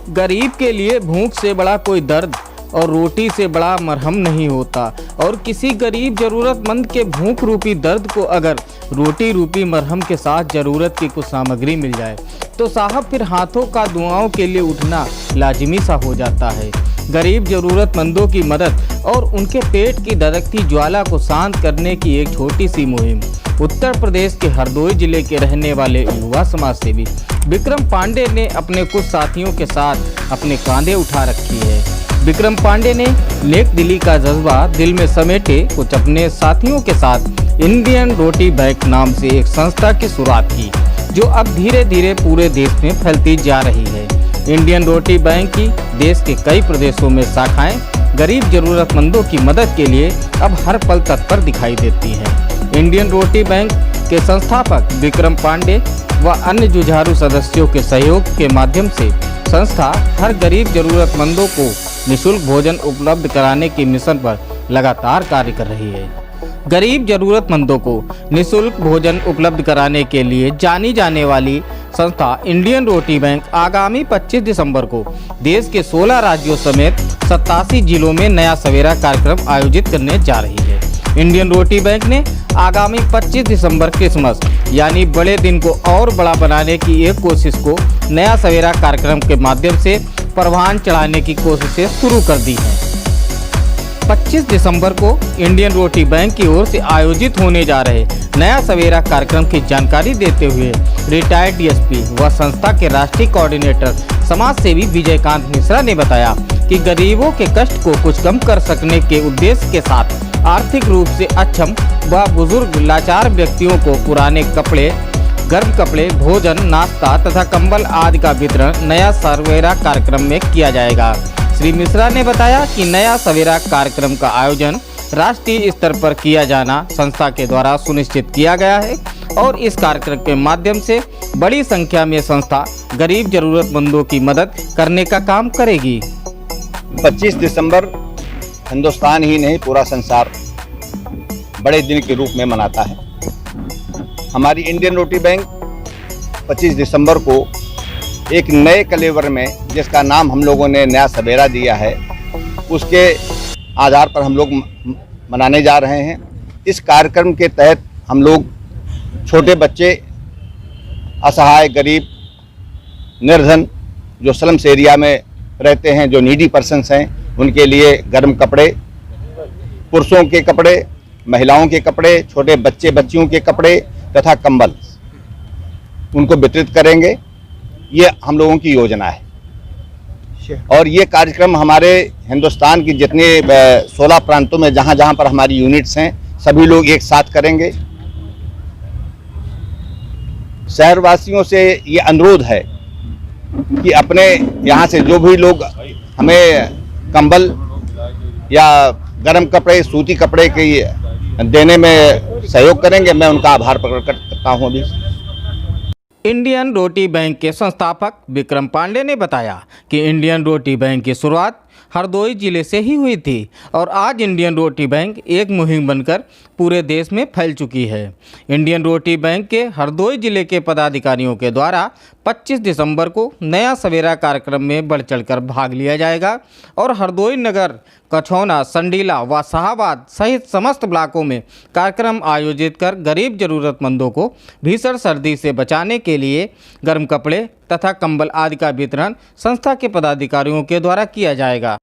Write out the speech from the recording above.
गरीब के लिए भूख से बड़ा कोई दर्द और रोटी से बड़ा मरहम नहीं होता। और किसी गरीब ज़रूरतमंद के भूख रूपी दर्द को अगर रोटी रूपी मरहम के साथ ज़रूरत की कुछ सामग्री मिल जाए तो साहब फिर हाथों का दुआओं के लिए उठना लाजिमी सा हो जाता है। गरीब ज़रूरतमंदों की मदद और उनके पेट की धड़कती ज्वाला को शांत करने की एक छोटी सी मुहिम उत्तर प्रदेश के हरदोई जिले के रहने वाले युवा समाज सेवी विक्रम पांडे ने अपने कुछ साथियों के साथ अपने कांधे उठा रखी है। विक्रम पांडे ने नेक दिली का जज्बा दिल में समेटे कुछ अपने साथियों के साथ इंडियन रोटी बैंक नाम से एक संस्था की शुरुआत की, जो अब धीरे धीरे पूरे देश में फैलती जा रही है। इंडियन रोटी बैंक की देश के कई प्रदेशों में शाखाएं गरीब जरूरतमंदों की मदद के लिए अब हर पल तत्पर दिखाई देती हैं। इंडियन रोटी बैंक के संस्थापक विक्रम पांडे व अन्य जुझारू सदस्यों के सहयोग के माध्यम से संस्था हर गरीब जरूरतमंदों को निःशुल्क भोजन उपलब्ध कराने के मिशन पर लगातार कार्य कर रही है। गरीब जरूरतमंदों को निःशुल्क भोजन उपलब्ध कराने के लिए जानी जाने वाली संस्था इंडियन रोटी बैंक आगामी 25 दिसंबर को देश के 16 राज्यों समेत 87 जिलों में नया सवेरा कार्यक्रम आयोजित करने जा रही है। इंडियन रोटी बैंक ने आगामी 25 दिसंबर क्रिसमस यानी बड़े दिन को और बड़ा बनाने की एक कोशिश को नया सवेरा कार्यक्रम के माध्यम से परवान चढ़ाने की कोशिशें शुरू कर दी हैं। 25 दिसंबर को इंडियन रोटी बैंक की ओर से आयोजित होने जा रहे नया सवेरा कार्यक्रम की जानकारी देते हुए रिटायर्ड डीएसपी व संस्था के राष्ट्रीय कोऑर्डिनेटर समाज सेवी विजयकांत मिश्रा ने बताया कि गरीबों के कष्ट को कुछ कम कर सकने के उद्देश्य के साथ आर्थिक रूप से अक्षम व बुजुर्ग लाचार व्यक्तियों को पुराने कपड़े, गर्म कपड़े, भोजन, नाश्ता तथा कंबल आदि का वितरण नया सवेरा कार्यक्रम में किया जाएगा। श्री मिश्रा ने बताया कि नया सवेरा कार्यक्रम का आयोजन राष्ट्रीय स्तर पर किया जाना संस्था के द्वारा सुनिश्चित किया गया है और इस कार्यक्रम के माध्यम से बड़ी संख्या में संस्था गरीब जरूरतमंदों की मदद करने का काम करेगी। 25 दिसंबर हिंदुस्तान ही नहीं पूरा संसार बड़े दिन के रूप में मनाता है। हमारी इंडियन रोटी बैंक 25 दिसंबर को एक नए कलेवर में, जिसका नाम हम लोगों ने नया सवेरा दिया है, उसके आधार पर हम लोग मनाने जा रहे हैं। इस कार्यक्रम के तहत हम लोग छोटे बच्चे, असहाय, गरीब, निर्धन, जो स्लम्स एरिया में रहते हैं, जो नीडी पर्सन्स हैं, उनके लिए गर्म कपड़े, पुरुषों के कपड़े, महिलाओं के कपड़े, छोटे बच्चे बच्चियों के कपड़े तथा कंबल उनको वितरित करेंगे। ये हम लोगों की योजना है और ये कार्यक्रम हमारे हिंदुस्तान की जितने 16 प्रांतों में जहाँ जहाँ पर हमारी यूनिट्स हैं, सभी लोग एक साथ करेंगे। शहरवासियों से ये अनुरोध है कि अपने यहाँ से जो भी लोग हमें कंबल या गर्म कपड़े, सूती कपड़े के देने में सहयोग करेंगे, मैं उनका आभार प्रकट करता हूँ। अभी इंडियन रोटी बैंक के संस्थापक विक्रम पांडे ने बताया कि इंडियन रोटी बैंक की शुरुआत हरदोई जिले से ही हुई थी और आज इंडियन रोटी बैंक एक मुहिम बनकर पूरे देश में फैल चुकी है। इंडियन रोटी बैंक के हरदोई जिले के पदाधिकारियों के द्वारा 25 दिसंबर को नया सवेरा कार्यक्रम में बढ़ चढ़कर भाग लिया जाएगा और हरदोई नगर, कछौना, संडीला व शाहाबाद सहित समस्त ब्लॉकों में कार्यक्रम आयोजित कर गरीब जरूरतमंदों को भीषण सर्दी से बचाने के लिए गर्म कपड़े तथा कंबल आदि का वितरण संस्था के पदाधिकारियों के द्वारा किया जाएगा।